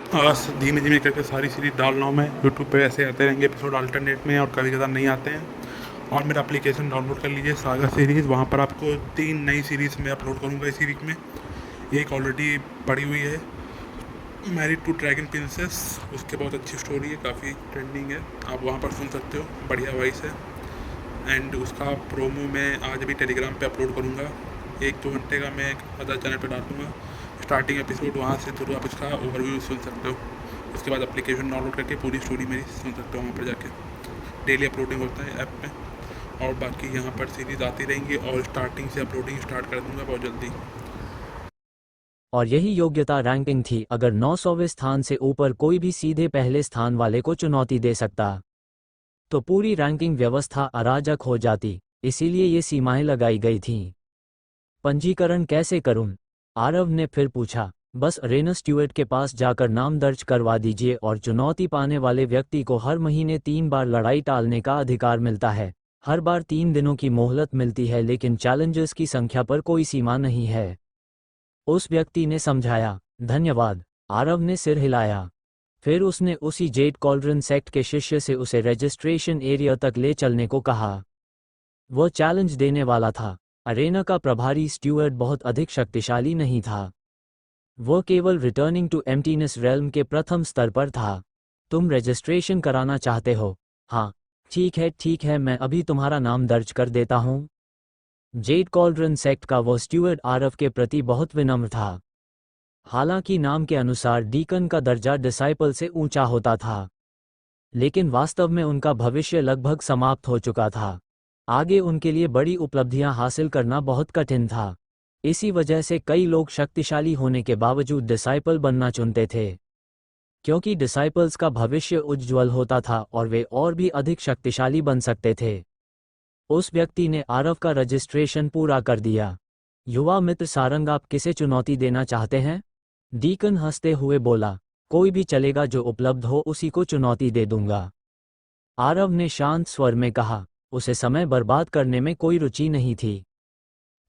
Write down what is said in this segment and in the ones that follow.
धीमे धीमे करके सारी सीरीज डाल रहा हूँ मैं यूट्यूब पे। ऐसे आते रहेंगे एपिसोड अल्टरनेट में, और कभी कभार नहीं आते हैं। और मेरा एप्लीकेशन डाउनलोड कर लीजिए, सागा सीरीज़। वहाँ पर आपको 3 नई सीरीज़ मैं अपलोड करूँगा इसी वीक में। एक ऑलरेडी पड़ी हुई है, मैरिड टू ड्रैगन प्रिंसेस। उसके बहुत अच्छी स्टोरी है, काफ़ी ट्रेंडिंग है, आप वहाँ पर सुन सकते हो, बढ़िया वॉइस है। एंड उसका प्रोमो मैं आज अभी टेलीग्राम पे अपलोड करूँगा, 1-2 घंटे का। मैं एक अदर चैनल पे डाल दूँगा स्टार्टिंग एपिसोड, वहाँ से थ्रू आप इसका ओवरव्यू सुन सकते हो। उसके बाद एप्लीकेशन डाउनलोड करके पूरी स्टोरी मेरी सुन सकते हो वहाँ पर जाके। डेली अपलोडिंग होता है ऐप में। और बाकी यहाँ पर सीरीज़ आती रहेंगी, और स्टार्टिंग से अपलोडिंग स्टार्ट कर दूँगा बहुत जल्दी। और यही योग्यता रैंकिंग थी। अगर 900वें स्थान से ऊपर कोई भी सीधे पहले स्थान वाले को चुनौती दे सकता तो पूरी रैंकिंग व्यवस्था अराजक हो जाती। इसीलिए ये सीमाएं लगाई गई थीं। पंजीकरण कैसे करूं? आरव ने फिर पूछा। बस अरेना स्ट्यूअर्ट के पास जाकर नाम दर्ज करवा दीजिए, और चुनौती पाने वाले व्यक्ति को हर महीने 3 बार लड़ाई टालने का अधिकार मिलता है। हर बार 3 दिनों की मोहलत मिलती है, लेकिन चैलेंजर्स की संख्या पर कोई सीमा नहीं है। उस व्यक्ति ने समझाया। धन्यवाद। आरव ने सिर हिलाया। फिर उसने उसी जेड कॉल्ड्रन सेक्ट के शिष्य से उसे रजिस्ट्रेशन एरिया तक ले चलने को कहा। वह चैलेंज देने वाला था। अरेना का प्रभारी स्ट्यूअर्ट बहुत अधिक शक्तिशाली नहीं था। वह केवल रिटर्निंग टू एम्प्टीनेस रेल्म के प्रथम स्तर पर था। तुम रजिस्ट्रेशन कराना चाहते हो? हाँ। ठीक है, मैं अभी तुम्हारा नाम दर्ज कर देता हूँ। जेड कॉल्ड्रन सेक्ट का वह स्ट्यूअर्ट आरव के प्रति बहुत विनम्र था। हालांकि नाम के अनुसार डीकन का दर्जा डिसाइपल से ऊंचा होता था, लेकिन वास्तव में उनका भविष्य लगभग समाप्त हो चुका था। आगे उनके लिए बड़ी उपलब्धियां हासिल करना बहुत कठिन था। इसी वजह से कई लोग शक्तिशाली होने के बावजूद डिसाइपल बनना चुनते थे, क्योंकि डिसाइपल्स का भविष्य उज्ज्वल होता था और वे और भी अधिक शक्तिशाली बन सकते थे। उस व्यक्ति ने आरव का रजिस्ट्रेशन पूरा कर दिया। युवा मित्र सारंग, आप किसे चुनौती देना चाहते हैं? डीकन हंसते हुए बोला। कोई भी चलेगा, जो उपलब्ध हो उसी को चुनौती दे दूंगा। आरव ने शांत स्वर में कहा। उसे समय बर्बाद करने में कोई रुचि नहीं थी,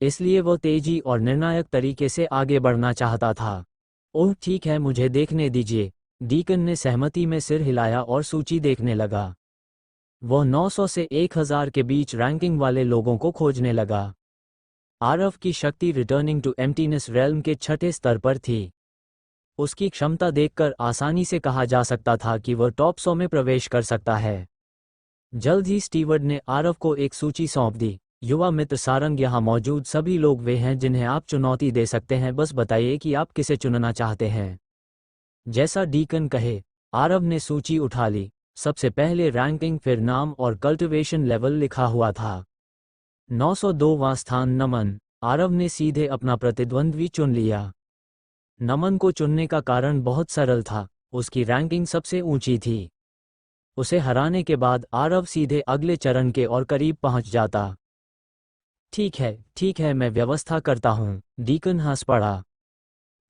इसलिए वो तेजी और निर्णायक तरीके से आगे बढ़ना चाहता था। ओह ठीक है, मुझे देखने दीजिए। डीकन ने सहमति में सिर हिलाया और सूची देखने लगा। वह 900 से 1000 के बीच रैंकिंग वाले लोगों को खोजने लगा। आरव की शक्ति रिटर्निंग टू एम्प्टीनेस रेल्म के 6ठे स्तर पर थी। उसकी क्षमता देखकर आसानी से कहा जा सकता था कि वह टॉप 100 में प्रवेश कर सकता है। जल्द ही स्टीवर्ड ने आरव को एक सूची सौंप दी। युवा मित्र सारंग, यहाँ मौजूद सभी लोग वे हैं जिन्हें आप चुनौती दे सकते हैं, बस बताइए कि आप किसे चुनना चाहते हैं। जैसा डीकन कहे। आरव ने सूची उठा ली। सबसे पहले रैंकिंग, फिर नाम और कल्टिवेशन लेवल लिखा हुआ था। 902वां स्थान नमन। आरव ने सीधे अपना प्रतिद्वंद्वी चुन लिया। नमन को चुनने का कारण बहुत सरल था, उसकी रैंकिंग सबसे ऊंची थी। उसे हराने के बाद आरव सीधे अगले चरण के और करीब पहुंच जाता। ठीक है, मैं व्यवस्था करता हूं। डीकन हंस पड़ा।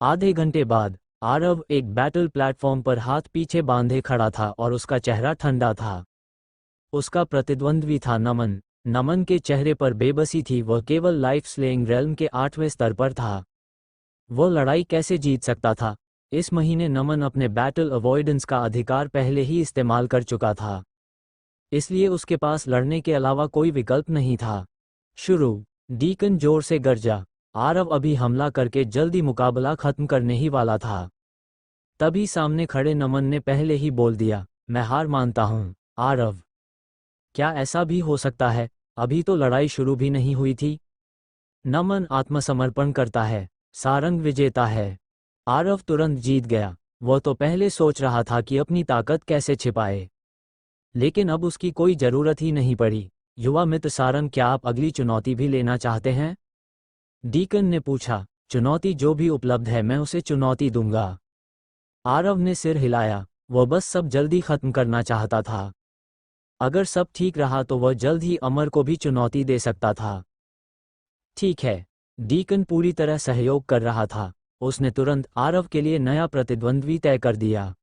आधे घंटे बाद आरव एक बैटल प्लेटफॉर्म पर हाथ पीछे बांधे खड़ा था और उसका चेहरा ठंडा था। उसका प्रतिद्वंद्वी था नमन। नमन के चेहरे पर बेबसी थी, वह केवल लाइफ स्लेइंग रेल्म के 8वें स्तर पर था। वह लड़ाई कैसे जीत सकता था? इस महीने नमन अपने बैटल अवॉइडेंस का अधिकार पहले ही इस्तेमाल कर चुका था, इसलिए उसके पास लड़ने के अलावा कोई विकल्प नहीं था। शुरू। डीकन जोर से गरजा। आरव अभी हमला करके जल्दी मुकाबला खत्म करने ही वाला था। तभी सामने खड़े नमन ने पहले ही बोल दिया, मैं हार मानता हूं। आरव, क्या ऐसा भी हो सकता है? अभी तो लड़ाई शुरू भी नहीं हुई थी। नमन आत्मसमर्पण करता है, सारंग विजेता है। आरव तुरंत जीत गया। वह तो पहले सोच रहा था कि अपनी ताकत कैसे छिपाए, लेकिन अब उसकी कोई जरूरत ही नहीं पड़ी। युवा मित्र सारंग, क्या आप अगली चुनौती भी लेना चाहते हैं? डीकन ने पूछा। चुनौती जो भी उपलब्ध है मैं उसे चुनौती दूंगा। आरव ने सिर हिलाया। वह बस सब जल्दी खत्म करना चाहता था। अगर सब ठीक रहा तो वह जल्द ही अमर को भी चुनौती दे सकता था। ठीक है। डीकन पूरी तरह सहयोग कर रहा था। उसने तुरंत आरव के लिए नया प्रतिद्वंद्वी तय कर दिया।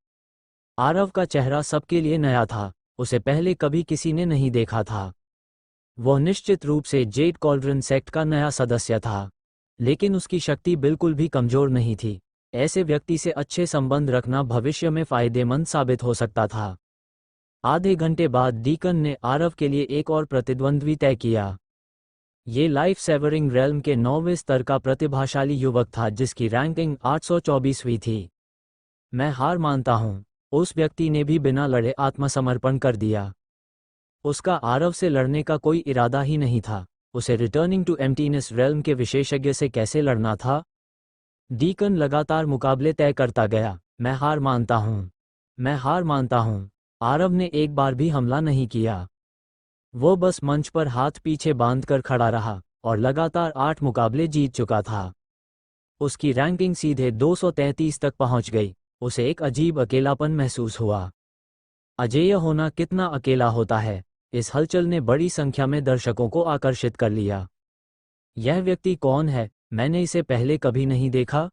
आरव का चेहरा सबके लिए नया था, उसे पहले कभी किसी ने नहीं देखा था। वह निश्चित रूप से जेड कॉल्ड्रन सेक्ट का नया सदस्य था, लेकिन उसकी शक्ति बिल्कुल भी कमजोर नहीं थी। ऐसे व्यक्ति से अच्छे संबंध रखना भविष्य में फायदेमंद साबित हो सकता था। आधे घंटे बाद डीकन ने आरव के लिए एक और प्रतिद्वंद्वी तय किया। ये लाइफ सेवरिंग रेल्म के 9वें स्तर का प्रतिभाशाली युवक था जिसकी रैंकिंग 824वीं थी। मैं हार मानता हूँ, उस व्यक्ति ने भी बिना लड़े आत्मसमर्पण कर दिया। उसका आरव से लड़ने का कोई इरादा ही नहीं था। उसे रिटर्निंग टू एम्प्टीनेस रेल्म के विशेषज्ञ से कैसे लड़ना था? डीकन लगातार मुकाबले तय करता गया। मैं हार मानता हूँ, मैं हार मानता हूँ। आरव ने एक बार भी हमला नहीं किया। वो बस मंच पर हाथ पीछे बांधकर खड़ा रहा और लगातार 8 मुकाबले जीत चुका था। उसकी रैंकिंग सीधे 233 तक पहुंच गई। उसे एक अजीब अकेलापन महसूस हुआ। अजेय होना कितना अकेला होता है। इस हलचल ने बड़ी संख्या में दर्शकों को आकर्षित कर लिया। यह व्यक्ति कौन है? मैंने इसे पहले कभी नहीं देखा।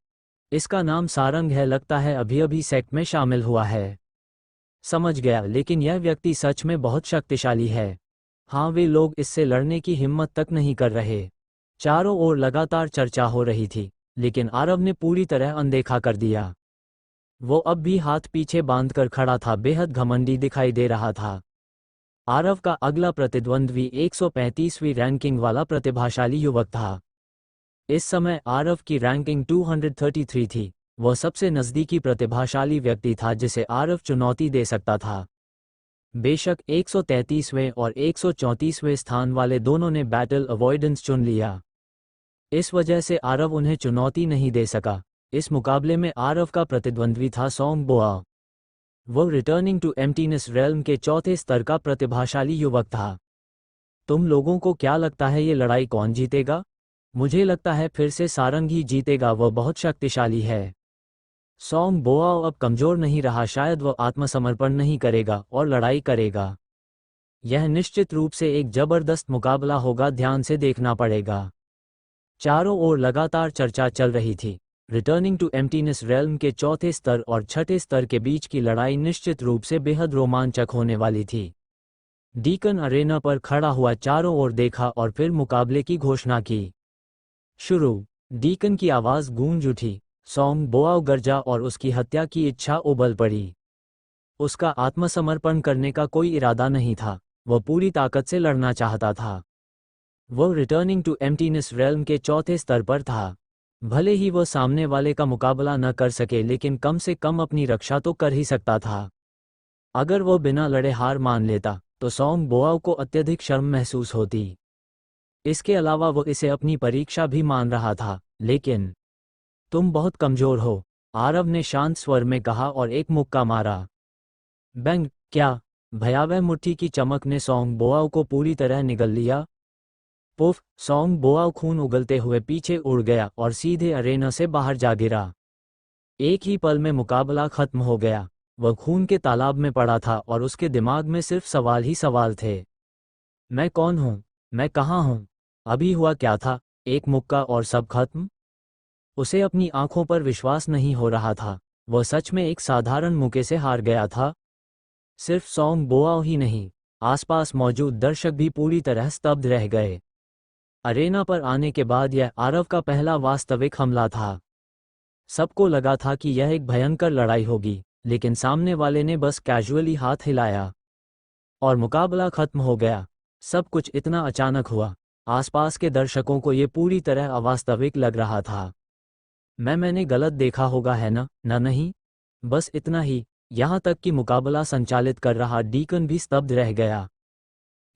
इसका नाम सारंग है, लगता है अभी अभी सेक्ट में शामिल हुआ है। समझ गया, लेकिन यह व्यक्ति सच में बहुत शक्तिशाली है। हाँ, वे लोग इससे लड़ने की हिम्मत तक नहीं कर रहे। चारों ओर लगातार चर्चा हो रही थी, लेकिन आरव ने पूरी तरह अनदेखा कर दिया। वो अब भी हाथ पीछे बांधकर खड़ा था, बेहद घमंडी दिखाई दे रहा था। आरव का अगला प्रतिद्वंद्वी 135वीं रैंकिंग वाला प्रतिभाशाली युवक था। इस समय आरव की रैंकिंग 233 थी। वह सबसे नज़दीकी प्रतिभाशाली व्यक्ति था जिसे आरव चुनौती दे सकता था। बेशक 133वें और 134वें स्थान वाले दोनों ने बैटल अवॉइडेंस चुन लिया। इस वजह से आरव उन्हें चुनौती नहीं दे सका। इस मुकाबले में आरव का प्रतिद्वंद्वी था सॉन्ग बोआ। वो रिटर्निंग टू एम्प्टीनेस रेल्म के 4थे स्तर का प्रतिभाशाली युवक था। तुम लोगों को क्या लगता है ये लड़ाई कौन जीतेगा? मुझे लगता है फिर से सारंग ही जीतेगा, वह बहुत शक्तिशाली है। सॉन्ग बोआओ अब कमजोर नहीं रहा, शायद वह आत्मसमर्पण नहीं करेगा और लड़ाई करेगा। यह निश्चित रूप से एक जबरदस्त मुकाबला होगा, ध्यान से देखना पड़ेगा। चारों ओर लगातार चर्चा चल रही थी। रिटर्निंग टू एम्प्टीनेस रेल्म के 4थे स्तर और 6ठे स्तर के बीच की लड़ाई निश्चित रूप से बेहद रोमांचक होने वाली थी। डीकन अरेना पर खड़ा हुआ चारों ओर देखा और फिर मुकाबले की घोषणा की। शुरू। डीकन की आवाज़ गूंज उठी। सॉन्ग बोआओ गरजा और उसकी हत्या की इच्छा उबल पड़ी। उसका आत्मसमर्पण करने का कोई इरादा नहीं था, वह पूरी ताकत से लड़ना चाहता था। वह रिटर्निंग टू एम्प्टीनेस रेल्म के 4थे स्तर पर था। भले ही वह सामने वाले का मुकाबला न कर सके, लेकिन कम से कम अपनी रक्षा तो कर ही सकता था। अगर वह बिना लड़े हार मान लेता तो सॉन्ग बोआओ को अत्यधिक शर्म महसूस होती। इसके अलावा वो इसे अपनी परीक्षा भी मान रहा था। लेकिन तुम बहुत कमजोर हो, आरव ने शांत स्वर में कहा और एक मुक्का मारा। बैंग! क्या? भयावह मुट्ठी की चमक ने सॉन्ग बोआओ को पूरी तरह निगल लिया। पुफ! सॉन्ग बोआओ खून उगलते हुए पीछे उड़ गया और सीधे अरेना से बाहर जा गिरा। एक ही पल में मुकाबला खत्म हो गया। वह खून के तालाब में पड़ा था और उसके दिमाग में सिर्फ सवाल ही सवाल थे। मैं कौन हूँ? मैं कहाँ हूँ? अभी हुआ क्या था? एक मुक्का और सब खत्म? उसे अपनी आंखों पर विश्वास नहीं हो रहा था। वह सच में एक साधारण मुक्के से हार गया था। सिर्फ सॉन्ग बोआओ ही नहीं, आसपास मौजूद दर्शक भी पूरी तरह स्तब्ध रह गए। अरेना पर आने के बाद यह आरव का पहला वास्तविक हमला था। सबको लगा था कि यह एक भयंकर लड़ाई होगी, लेकिन सामने वाले ने बस कैजुअली हाथ हिलाया और मुकाबला खत्म हो गया। सब कुछ इतना अचानक हुआ, आसपास के दर्शकों को ये पूरी तरह अवास्तविक लग रहा था। मैंने गलत देखा होगा, है ना? नहीं, बस इतना ही। यहाँ तक कि मुकाबला संचालित कर रहा डीकन भी स्तब्ध रह गया।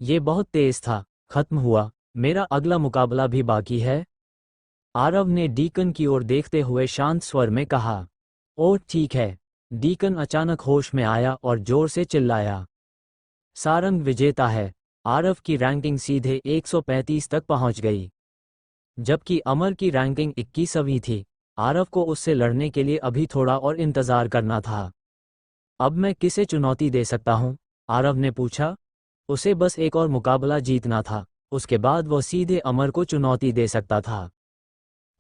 ये बहुत तेज था। खत्म हुआ, मेरा अगला मुकाबला भी बाकी है। आरव ने डीकन की ओर देखते हुए शांत स्वर में कहा। ओह ठीक है। डीकन अचानक होश में आया और जोर से चिल्लाया। सारंग विजेता है। आरव की रैंकिंग सीधे 135 तक पहुंच गई, जबकि अमर की रैंकिंग 21वीं थी। आरव को उससे लड़ने के लिए अभी थोड़ा और इंतजार करना था। अब मैं किसे चुनौती दे सकता हूं? आरव ने पूछा। उसे बस एक और मुकाबला जीतना था, उसके बाद वह सीधे अमर को चुनौती दे सकता था।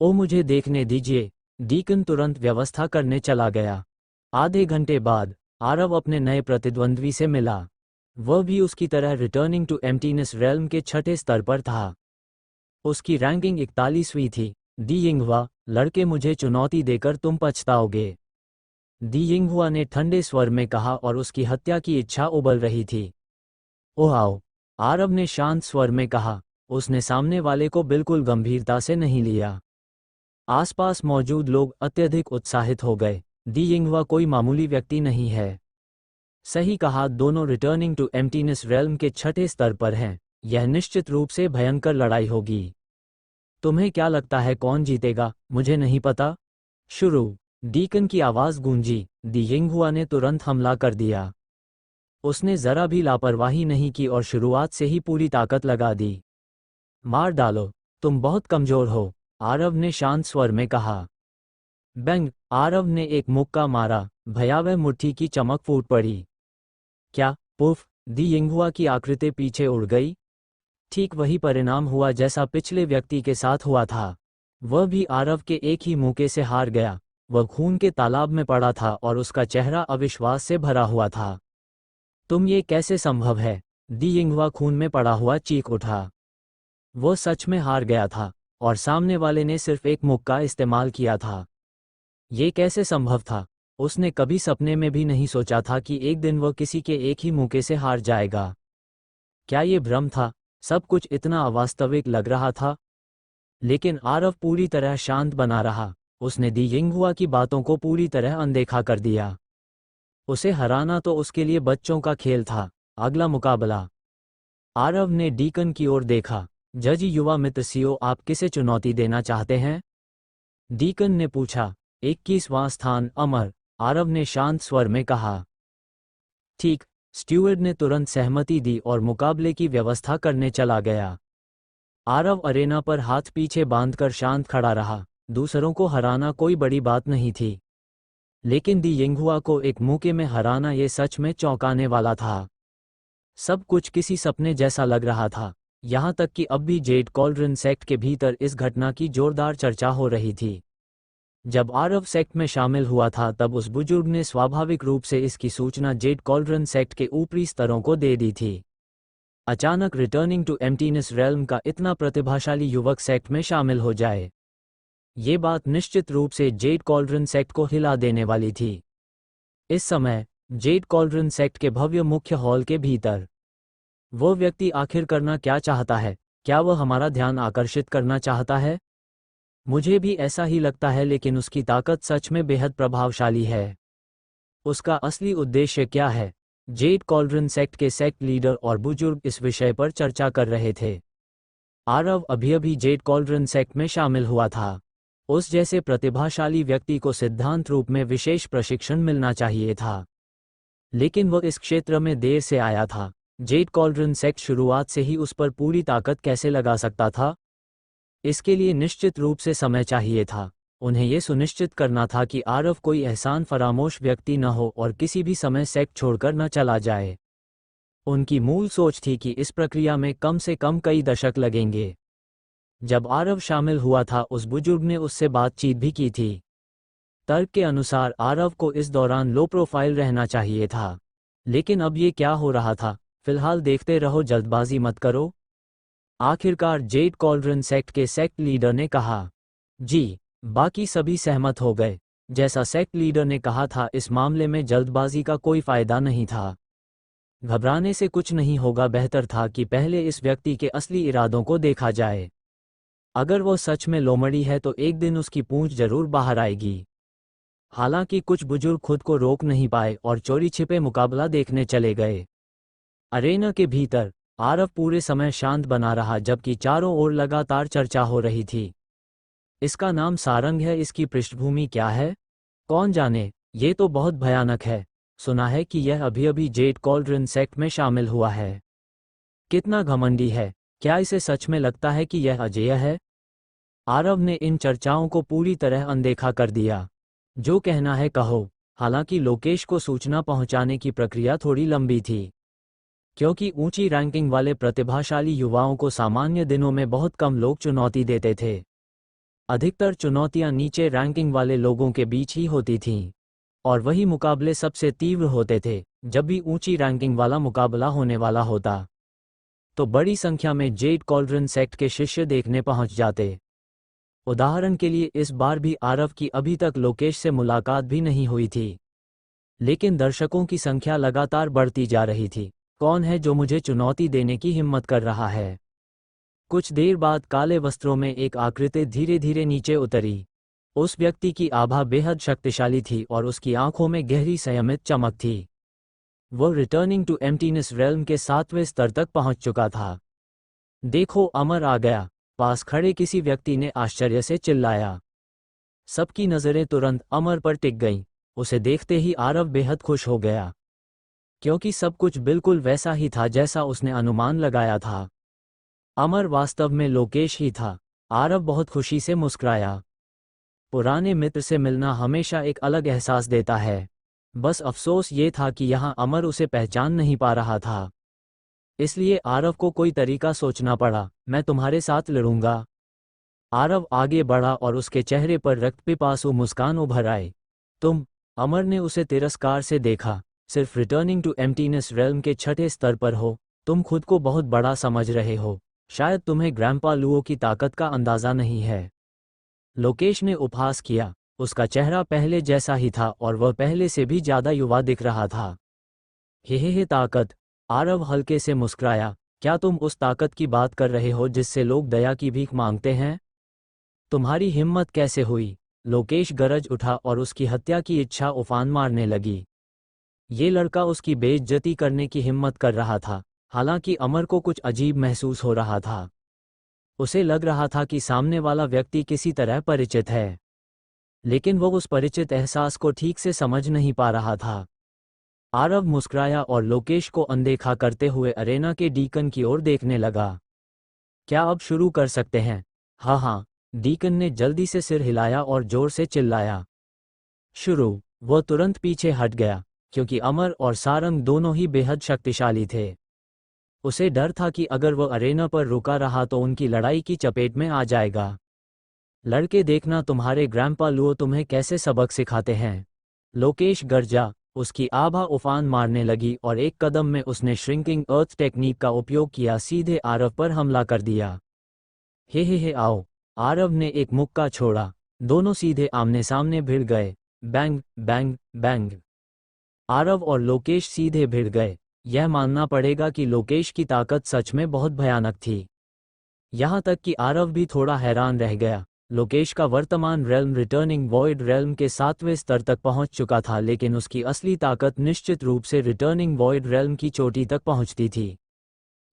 ओ मुझे देखने दीजिए। डीकन तुरंत व्यवस्था करने चला गया। आधे घंटे बाद आरव अपने नए प्रतिद्वंद्वी से मिला। वह भी उसकी तरह रिटर्निंग टू एम्प्टीनेस रेल्म के 6ठे स्तर पर था। उसकी रैंकिंग 41वीं थी। दी यिंगहुआ, लड़के मुझे चुनौती देकर तुम पछताओगे। दी यिंगहुआ ने ठंडे स्वर में कहा और उसकी हत्या की इच्छा उबल रही थी। ओह आओ, आरव ने शांत स्वर में कहा। उसने सामने वाले को बिल्कुल गंभीरता से नहीं लिया। आसपास मौजूद लोग अत्यधिक उत्साहित हो गए। दी यिंगहुआ कोई मामूली व्यक्ति नहीं है। सही कहा, दोनों रिटर्निंग टू एम्प्टीनेस रेल्म के छठे स्तर पर हैं। यह निश्चित रूप से भयंकर लड़ाई होगी। तुम्हें क्या लगता है कौन जीतेगा? मुझे नहीं पता। शुरू। डीकन की आवाज गूंजी। दी यिंगहुआ ने तुरंत हमला कर दिया। उसने जरा भी लापरवाही नहीं की और शुरुआत से ही पूरी ताकत लगा दी। मार डालो, तुम बहुत कमजोर हो, आरव ने शांत स्वर में कहा। बैंग, आरव ने एक मुक्का मारा। भयावह मुट्ठी की चमक फूट पड़ी। क्या? पुफ! दी यिंगहुआ की आकृति पीछे उड़ गई। ठीक वही परिणाम हुआ जैसा पिछले व्यक्ति के साथ हुआ था। वह भी आरव के एक ही मुक्के से हार गया। वह खून के तालाब में पड़ा था और उसका चेहरा अविश्वास से भरा हुआ था। तुम ये कैसे संभव है? दी यिंगहुआ खून में पड़ा हुआ चीख उठा। वो सच में हार गया था और सामने वाले ने सिर्फ एक मुक्का इस्तेमाल किया था। ये कैसे संभव था? उसने कभी सपने में भी नहीं सोचा था कि एक दिन वह किसी के एक ही मुक्के से हार जाएगा। क्या ये भ्रम था? सब कुछ इतना अवास्तविक लग रहा था। लेकिन आरव पूरी तरह शांत बना रहा। उसने दी यिंगहुआ की बातों को पूरी तरह अनदेखा कर दिया। उसे हराना तो उसके लिए बच्चों का खेल था। अगला मुकाबला। आरव ने डीकन की ओर देखा। जज युवा मित्र सीओ, आप किसे चुनौती देना चाहते हैं? डीकन ने पूछा। 21वां स्थान अमर, आरव ने शांत स्वर में कहा। ठीक। स्टीवर्ड ने तुरंत सहमति दी और मुकाबले की व्यवस्था करने चला गया। आरव अरेना पर हाथ पीछे बांधकर शांत खड़ा रहा। दूसरों को हराना कोई बड़ी बात नहीं थी, लेकिन दी यिंगहुआ को एक मुक्के में हराना ये सच में चौंकाने वाला था। सब कुछ किसी सपने जैसा लग रहा था, यहाँ तक कि अब भी जेड कॉल्ड्रन सेक्ट के भीतर इस घटना की जोरदार चर्चा हो रही थी। जब आरव सेक्ट में शामिल हुआ था तब उस बुजुर्ग ने स्वाभाविक रूप से इसकी सूचना जेड कॉल्ड्रन सेक्ट के ऊपरी स्तरों को दे दी थी। अचानक रिटर्निंग टू एम्प्टीनेस रेल्म का इतना प्रतिभाशाली युवक सेक्ट में शामिल हो जाए, ये बात निश्चित रूप से जेड कॉल्ड्रन सेक्ट को हिला देने वाली थी। इस समय जेड कॉल्ड्रन सेक्ट के भव्य मुख्य हॉल के भीतर वो व्यक्ति आखिर करना क्या चाहता है? क्या वह हमारा ध्यान आकर्षित करना चाहता है? मुझे भी ऐसा ही लगता है, लेकिन उसकी ताकत सच में बेहद प्रभावशाली है। उसका असली उद्देश्य क्या है? जेड कॉल्ड्रन सेक्ट के सेक्ट लीडर और बुजुर्ग इस विषय पर चर्चा कर रहे थे। आरव अभी जेड कॉल्ड्रन सेक्ट में शामिल हुआ था। उस जैसे प्रतिभाशाली व्यक्ति को सिद्धांत रूप में विशेष प्रशिक्षण मिलना चाहिए था, लेकिन वह इस क्षेत्र में देर से आया था। जेड कॉल्ड्रन सेक्ट शुरुआत से ही उस पर पूरी ताकत कैसे लगा सकता था? इसके लिए निश्चित रूप से समय चाहिए था। उन्हें यह सुनिश्चित करना था कि आरव कोई एहसान फरामोश व्यक्ति न हो और किसी भी समय सेक्ट छोड़कर न चला जाए। उनकी मूल सोच थी कि इस प्रक्रिया में कम से कम कई दशक लगेंगे। जब आरव शामिल हुआ था, उस बुजुर्ग ने उससे बातचीत भी की थी। तर्क के अनुसार आरव को इस दौरान लो प्रोफाइल रहना चाहिए था, लेकिन अब ये क्या हो रहा था? फिलहाल देखते रहो, जल्दबाजी मत करो। आखिरकार जेड कॉल्ड्रन सेक्ट के सेक्ट लीडर ने कहा। जी। बाकी सभी सहमत हो गए। जैसा सेक्ट लीडर ने कहा था, इस मामले में जल्दबाजी का कोई फायदा नहीं था। घबराने से कुछ नहीं होगा। बेहतर था कि पहले इस व्यक्ति के असली इरादों को देखा जाए। अगर वो सच में लोमड़ी है तो एक दिन उसकी पूंछ जरूर बाहर आएगी। हालांकि कुछ बुजुर्ग खुद को रोक नहीं पाए और चोरी छिपे मुकाबला देखने चले गए। अरेना के भीतर आरव पूरे समय शांत बना रहा, जबकि चारों ओर लगातार चर्चा हो रही थी। इसका नाम सारंग है। इसकी पृष्ठभूमि क्या है? कौन जाने। ये तो बहुत भयानक है। सुना है कि यह अभी जेड कॉल्ड्रन सेक्ट में शामिल हुआ है। कितना घमंडी है। क्या इसे सच में लगता है कि यह अजेय है? आरव ने इन चर्चाओं को पूरी तरह अनदेखा कर दिया। जो कहना है कहो। हालांकि लोकेश को सूचना पहुंचाने की प्रक्रिया थोड़ी लंबी थी, क्योंकि ऊंची रैंकिंग वाले प्रतिभाशाली युवाओं को सामान्य दिनों में बहुत कम लोग चुनौती देते थे। अधिकतर चुनौतियां नीचे रैंकिंग वाले लोगों के बीच ही होती थीं, और वही मुकाबले सबसे तीव्र होते थे। जब भी ऊंची रैंकिंग वाला मुकाबला होने वाला होता, तो बड़ी संख्या में जेड कॉल्ड्रन सेक्ट के शिष्य देखने पहुंच जाते। उदाहरण के लिए इस बार भी आरव की अभी तक लोकेश से मुलाकात भी नहीं हुई थी, लेकिन दर्शकों की संख्या लगातार बढ़ती जा रही थी। कौन है जो मुझे चुनौती देने की हिम्मत कर रहा है? कुछ देर बाद काले वस्त्रों में एक आकृति धीरे धीरे नीचे उतरी। उस व्यक्ति की आभा बेहद शक्तिशाली थी और उसकी आंखों में गहरी संयमित चमक थी। वो रिटर्निंग टू एम्प्टीनेस रेल्म के 7वें स्तर तक पहुंच चुका था। देखो, अमर आ गया, पास खड़े किसी व्यक्ति ने आश्चर्य से चिल्लाया। सबकी नजरें तुरंत अमर पर टिक गईं। उसे देखते ही आरव बेहद खुश हो गया, क्योंकि सब कुछ बिल्कुल वैसा ही था जैसा उसने अनुमान लगाया था। अमर वास्तव में लोकेश ही था। आरव बहुत खुशी से मुस्कुराया। पुराने मित्र से मिलना हमेशा एक अलग एहसास देता है। बस अफसोस ये था कि यहाँ अमर उसे पहचान नहीं पा रहा था। इसलिए आरव को कोई तरीका सोचना पड़ा। मैं तुम्हारे साथ लड़ूंगा। आरव आगे बढ़ा और उसके चेहरे पर रक्तपिपासु मुस्कान उभर आई। तुम? अमर ने उसे तिरस्कार से देखा। सिर्फ रिटर्निंग टू एम्प्टीनेस रेल्म के 6ठे स्तर पर हो। तुम खुद को बहुत बड़ा समझ रहे हो। शायद तुम्हें ग्रैंपा लुओ की ताकत का अंदाजा नहीं है। लोकेश ने उपहास किया। उसका चेहरा पहले जैसा ही था और वह पहले से भी ज्यादा युवा दिख रहा था। हे ताकत। आरव हल्के से मुस्कुराया। क्या तुम उस ताकत की बात कर रहे हो जिससे लोग दया की भीख मांगते हैं? तुम्हारी हिम्मत कैसे हुई? लोकेश गरज उठा और उसकी हत्या की इच्छा उफान मारने लगी। ये लड़का उसकी बेइज्जती करने की हिम्मत कर रहा था। हालांकि अमर को कुछ अजीब महसूस हो रहा था। उसे लग रहा था कि सामने वाला व्यक्ति किसी तरह परिचित है, लेकिन वो उस परिचित एहसास को ठीक से समझ नहीं पा रहा था। आरव मुस्कुराया और लोकेश को अनदेखा करते हुए अरेना के डीकन की ओर देखने लगा। क्या अब शुरू कर सकते हैं? हाँ हाँ, डीकन ने जल्दी से सिर हिलाया और जोर से चिल्लाया। शुरू। वो तुरंत पीछे हट गया, क्योंकि अमर और सारंग दोनों ही बेहद शक्तिशाली थे। उसे डर था कि अगर वह अरेना पर रुका रहा तो उनकी लड़ाई की चपेट में आ जाएगा। लड़के, देखना तुम्हारे ग्रैंपा लुओ तुम्हें कैसे सबक सिखाते हैं। लोकेश गरजा। उसकी आभा उफान मारने लगी और एक कदम में उसने श्रिंकिंग अर्थ टेक्निक का उपयोग किया, सीधे आरव पर हमला कर दिया। हे आओ। आरव ने एक मुक्का छोड़ा। दोनों सीधे आमने सामने भिड़ गए। Bang bang bang. आरव और लोकेश सीधे भिड़ गए। यह मानना पड़ेगा कि लोकेश की ताकत सच में बहुत भयानक थी। यहाँ तक कि आरव भी थोड़ा हैरान रह गया। लोकेश का वर्तमान रेल्म रिटर्निंग वॉइड रेल्म के 7वें स्तर तक पहुंच चुका था, लेकिन उसकी असली ताकत निश्चित रूप से रिटर्निंग वॉइड रेल्म की चोटी तक पहुंचती थी।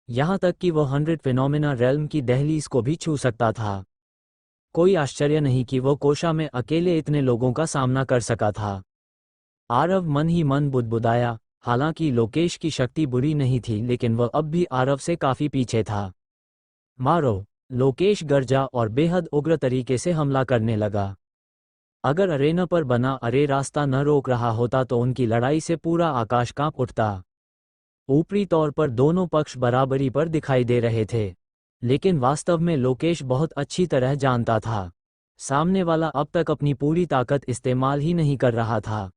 यहाँ तक कि वह 100 फिनोमिना रेल्म की दहलीज को भी छू सकता था। कोई आश्चर्य नहीं कि वह कोशा में अकेले इतने लोगों का सामना कर सका था। आरव मन ही मन बुदबुदाया। हालांकि लोकेश की शक्ति बुरी नहीं थी, लेकिन वह अब भी आरव से काफी पीछे था। मारो। लोकेश गरजा और बेहद उग्र तरीके से हमला करने लगा। अगर अरेना पर बना अरे रास्ता न रोक रहा होता तो उनकी लड़ाई से पूरा आकाश कांप उठता। ऊपरी तौर पर दोनों पक्ष बराबरी पर दिखाई दे रहे थे, लेकिन वास्तव में लोकेश बहुत अच्छी तरह जानता था, सामने वाला अब तक अपनी पूरी ताकत इस्तेमाल ही नहीं कर रहा था,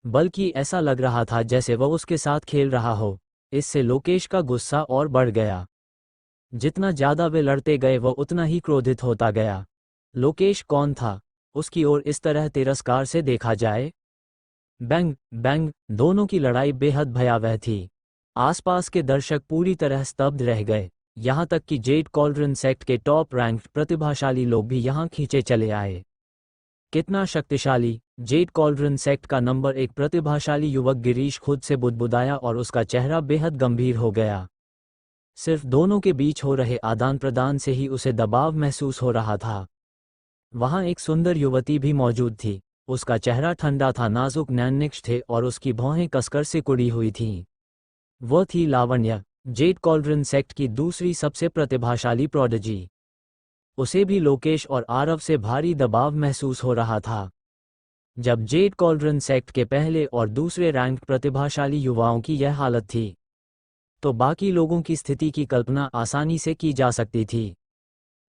बल्कि ऐसा लग रहा था जैसे वह उसके साथ खेल रहा हो। इससे लोकेश का गुस्सा और बढ़ गया। जितना ज्यादा वे लड़ते गए वह उतना ही क्रोधित होता गया। लोकेश कौन था? उसकी ओर इस तरह तिरस्कार से देखा जाए। Bang bang. दोनों की लड़ाई बेहद भयावह थी। आसपास के दर्शक पूरी तरह स्तब्ध रह गए। यहाँ तक कि जेड कॉल्ड्रन सेक्ट के टॉप रैंक्ड प्रतिभाशाली लोग भी यहाँ खींचे चले आए। कितना शक्तिशाली! जेड कॉल्ड्रन सेक्ट का नंबर 1 प्रतिभाशाली युवक गिरीश खुद से बुदबुदाया और उसका चेहरा बेहद गंभीर हो गया। सिर्फ दोनों के बीच हो रहे आदान प्रदान से ही उसे दबाव महसूस हो रहा था। वहां एक सुंदर युवती भी मौजूद थी। उसका चेहरा ठंडा था, नाजुक नैननिक्ष थे और उसकी भौहें कसकर सिकुड़ी हुई थीं। वह थी लावण्य, जेड कॉल्ड्रन सेक्ट की दूसरी सबसे प्रतिभाशाली प्रोडिजी। उसे भी लोकेश और आरव से भारी दबाव महसूस हो रहा था। जब जेड कॉल्ड्रन सेक्ट के पहले और दूसरे रैंक प्रतिभाशाली युवाओं की यह हालत थी, तो बाकी लोगों की स्थिति की कल्पना आसानी से की जा सकती थी।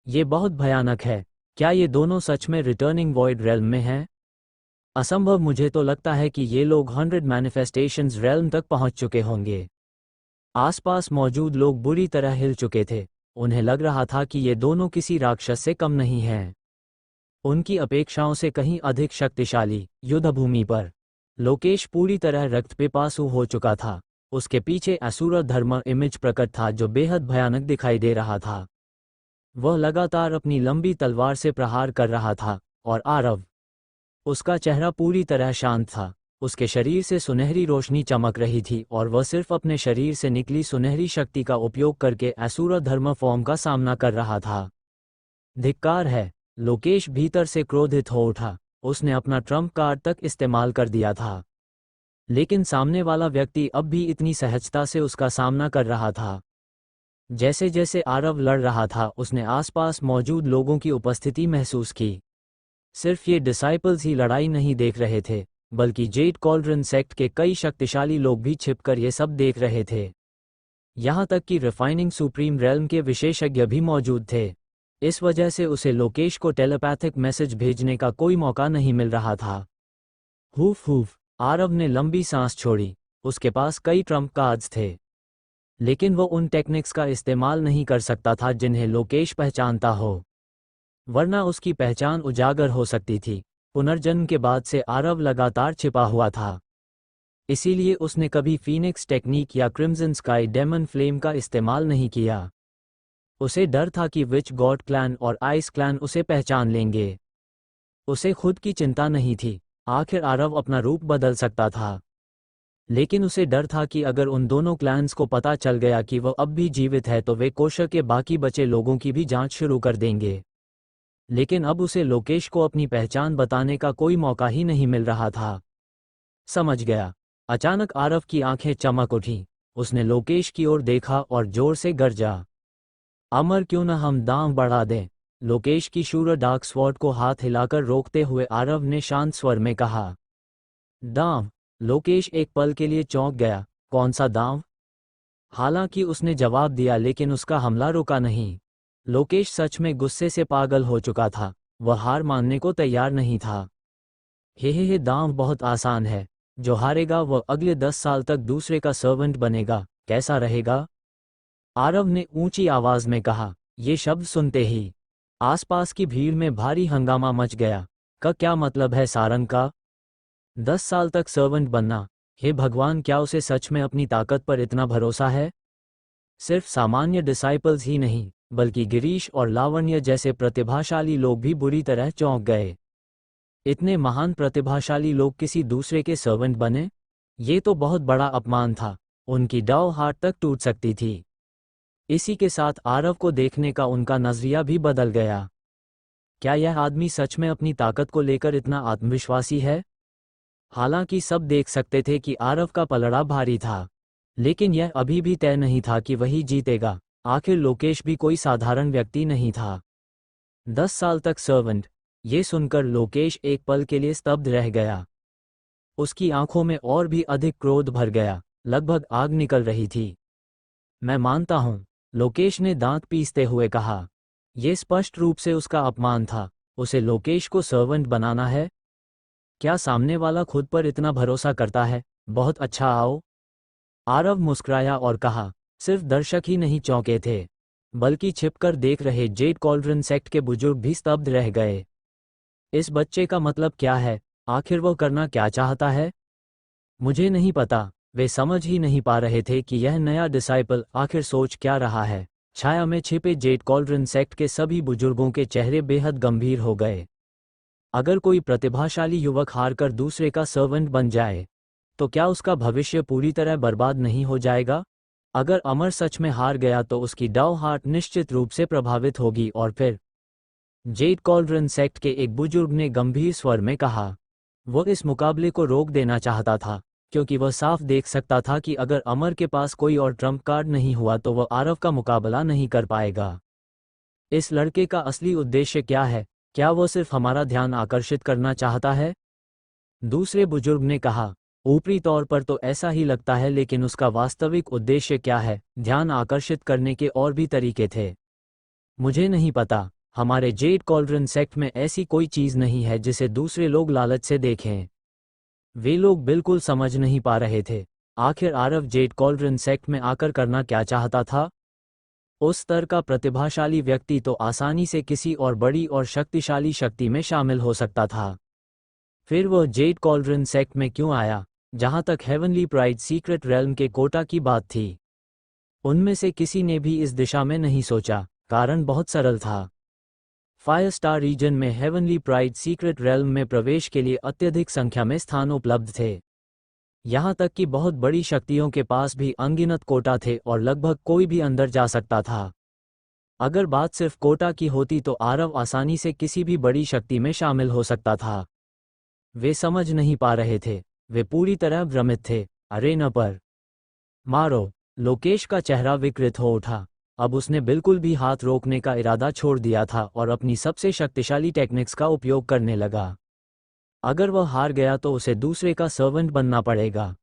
ये बहुत भयानक है। क्या ये दोनों सच में रिटर्निंग वॉइड रेल्म में हैं? असंभव। मुझे तो लगता है कि ये लोग 100 मैनिफेस्टेशंस रेल्म तक पहुंच चुके होंगे। आसपास मौजूद लोग बुरी तरह हिल चुके थे। उन्हें लग रहा था कि ये दोनों किसी राक्षस से कम नहीं हैं। उनकी अपेक्षाओं से कहीं अधिक शक्तिशाली। युद्धभूमि पर लोकेश पूरी तरह रक्तपिपासु हो चुका था। उसके पीछे असुर धर्म इमेज प्रकट था जो बेहद भयानक दिखाई दे रहा था। वह लगातार अपनी लंबी तलवार से प्रहार कर रहा था और आरव, उसका चेहरा पूरी तरह शांत था। उसके शरीर से सुनहरी रोशनी चमक रही थी और वह सिर्फ अपने शरीर से निकली सुनहरी शक्ति का उपयोग करके असुर धर्म फॉर्म का सामना कर रहा था। धिक्कार है। लोकेश भीतर से क्रोधित हो उठा। उसने अपना ट्रम्प कार्ड तक इस्तेमाल कर दिया था, लेकिन सामने वाला व्यक्ति अब भी इतनी सहजता से उसका सामना कर रहा था। जैसे जैसे आरव लड़ रहा था उसने आसपास मौजूद लोगों की उपस्थिति महसूस की। सिर्फ ये डिसाइपल्स ही लड़ाई नहीं देख रहे थे, बल्कि जेड कॉल्ड्रन सेक्ट के कई शक्तिशाली लोग भी छिपकर ये सब देख रहे थे। यहाँ तक कि रिफाइनिंग सुप्रीम रेल्म के विशेषज्ञ भी मौजूद थे। इस वजह से उसे लोकेश को टेलीपैथिक मैसेज भेजने का कोई मौका नहीं मिल रहा था। हूफ हूफ, आरव ने लंबी सांस छोड़ी। उसके पास कई ट्रम्प कार्ड्स थे, लेकिन वो उन टेक्निक्स का इस्तेमाल नहीं कर सकता था जिन्हें लोकेश पहचानता हो, वरना उसकी पहचान उजागर हो सकती थी। पुनर्जन्म के बाद से आरव लगातार छिपा हुआ था, इसीलिए उसने कभी फीनिक्स टेक्निक या क्रिम्सन स्काई डेमन फ्लेम का इस्तेमाल नहीं किया। उसे डर था कि विच गॉड क्लैन और आइस क्लैन उसे पहचान लेंगे। उसे खुद की चिंता नहीं थी, आखिर आरव अपना रूप बदल सकता था। लेकिन उसे डर था कि अगर उन दोनों क्लैन्स को पता चल गया कि वह अब भी जीवित है तो वे कोशर के बाकी बचे लोगों की भी जांच शुरू कर देंगे। लेकिन अब उसे लोकेश को अपनी पहचान बताने का कोई मौका ही नहीं मिल रहा था। समझ गया। अचानक आरव की आंखें चमक उठी। उसने लोकेश की ओर देखा और जोर से गरजा, अमर, क्यों न हम दांव बढ़ा दें। लोकेश की शूर डार्क स्वॉर्ड को हाथ हिलाकर रोकते हुए आरव ने शांत स्वर में कहा, दांव। लोकेश एक पल के लिए चौंक गया। कौन सा दांव? हालांकि उसने जवाब दिया, लेकिन उसका हमला रुका नहीं। लोकेश सच में गुस्से से पागल हो चुका था। वह हार मानने को तैयार नहीं था। हे, दांव बहुत आसान है। जो हारेगा वह अगले 10 साल तक दूसरे का सर्वेंट बनेगा। कैसा रहेगा? आरव ने ऊंची आवाज में कहा। ये शब्द सुनते ही आसपास की भीड़ में भारी हंगामा मच गया। का क्या मतलब है सारंग का? 10 साल तक सर्वेंट बनना? हे भगवान, क्या उसे सच में अपनी ताकत पर इतना भरोसा है? सिर्फ सामान्य डिसाइपल्स ही नहीं, बल्कि गिरीश और लावण्य जैसे प्रतिभाशाली लोग भी बुरी तरह चौंक गए। इतने महान प्रतिभाशाली लोग किसी दूसरे के सर्वेंट बने? ये तो बहुत बड़ा अपमान था। उनकी डाव हाथ तक टूट सकती थी। इसी के साथ आरव को देखने का उनका नजरिया भी बदल गया। क्या यह आदमी सच में अपनी ताकत को लेकर इतना आत्मविश्वासी है? हालांकि सब देख सकते थे कि आरव का पलड़ा भारी था, लेकिन यह अभी भी तय नहीं था कि वही जीतेगा। आखिर लोकेश भी कोई साधारण व्यक्ति नहीं था। 10 साल तक सर्वेंट, ये सुनकर लोकेश एक पल के लिए स्तब्ध रह गया। उसकी आंखों में और भी अधिक क्रोध भर गया, लगभग आग निकल रही थी। मैं मानता हूं, लोकेश ने दांत पीसते हुए कहा। यह स्पष्ट रूप से उसका अपमान था। उसे लोकेश को सर्वेंट बनाना है? क्या सामने वाला खुद पर इतना भरोसा करता है? बहुत अच्छा, आओ। आरव मुस्कुराया और कहा। सिर्फ दर्शक ही नहीं चौंके थे, बल्कि छिपकर देख रहे जेड कॉल्ड्रन सेक्ट के बुजुर्ग भी स्तब्ध रह गए। इस बच्चे का मतलब क्या है? आखिर वो करना क्या चाहता है? मुझे नहीं पता। वे समझ ही नहीं पा रहे थे कि यह नया डिसाइपल आखिर सोच क्या रहा है। छाया में छिपे जेड कॉल्ड्रन सेक्ट के सभी बुजुर्गों के चेहरे बेहद गंभीर हो गए। अगर कोई प्रतिभाशाली युवक हारकर दूसरे का सर्वेंट बन जाए, तो क्या उसका भविष्य पूरी तरह बर्बाद नहीं हो जाएगा? अगर अमर सच में हार गया तो उसकी डाउ हार्ट निश्चित रूप से प्रभावित होगी। और फिर जेड कॉल्ड्रन सेक्ट के एक बुजुर्ग ने गंभीर स्वर में कहा। वो इस मुकाबले को रोक देना चाहता था, क्योंकि वह साफ देख सकता था कि अगर अमर के पास कोई और ट्रम्प कार्ड नहीं हुआ तो वह आरव का मुकाबला नहीं कर पाएगा। इस लड़के का असली उद्देश्य क्या है? क्या वो सिर्फ हमारा ध्यान आकर्षित करना चाहता है? दूसरे बुजुर्ग ने कहा। ऊपरी तौर पर तो ऐसा ही लगता है, लेकिन उसका वास्तविक उद्देश्य क्या है? ध्यान आकर्षित करने के और भी तरीके थे। मुझे नहीं पता। हमारे जेड कॉल्ड्रन सेक्ट में ऐसी कोई चीज़ नहीं है जिसे दूसरे लोग लालच से देखें। वे लोग बिल्कुल समझ नहीं पा रहे थे। आखिर आरव जेड कॉल्ड्रन सेक्ट में आकर करना क्या चाहता था? उस स्तर का प्रतिभाशाली व्यक्ति तो आसानी से किसी और बड़ी और शक्तिशाली शक्ति में शामिल हो सकता था। फिर वह जेड कॉल्ड्रन सेक्ट में क्यों आया? जहां तक हेवनली प्राइड सीक्रेट रेल्म के कोटा की बात थी, उनमें से किसी ने भी इस दिशा में नहीं सोचा। कारण बहुत सरल था। फायर स्टार रीजन में हेवनली प्राइड सीक्रेट रेल्म में प्रवेश के लिए अत्यधिक संख्या में स्थान उपलब्ध थे। यहाँ तक कि बहुत बड़ी शक्तियों के पास भी अनगिनत कोटा थे और लगभग कोई भी अंदर जा सकता था। अगर बात सिर्फ कोटा की होती तो आरव आसानी से किसी भी बड़ी शक्ति में शामिल हो सकता था। वे समझ नहीं पा रहे थे, वे पूरी तरह भ्रमित थे। अरे न पर मारो! लोकेश का चेहरा विकृत हो उठा। अब उसने बिल्कुल भी हाथ रोकने का इरादा छोड़ दिया था और अपनी सबसे शक्तिशाली टेक्निक्स का उपयोग करने लगा। अगर वह हार गया तो उसे दूसरे का सर्वेंट बनना पड़ेगा।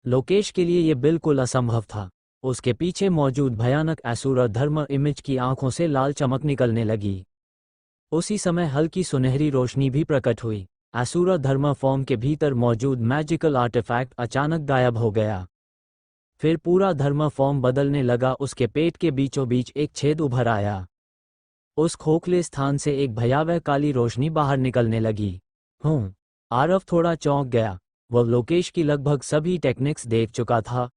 लोकेश के लिए यह बिल्कुल असंभव था। उसके पीछे मौजूद भयानक असुर धर्म इमेज की आंखों से लाल चमक निकलने लगी। उसी समय हल्की सुनहरी रोशनी भी प्रकट हुई। असुर धर्म फॉर्म के भीतर मौजूद मैजिकल आर्टिफैक्ट अचानक गायब हो गया। फिर पूरा धर्म फॉर्म बदलने लगा। उसके पेट के बीचों बीच एक छेद उभर आया। उस खोखले स्थान से एक भयावह काली रोशनी बाहर निकलने लगी। आरव थोड़ा चौंक गया। वह लोकेश की लगभग सभी टेक्निक्स देख चुका था,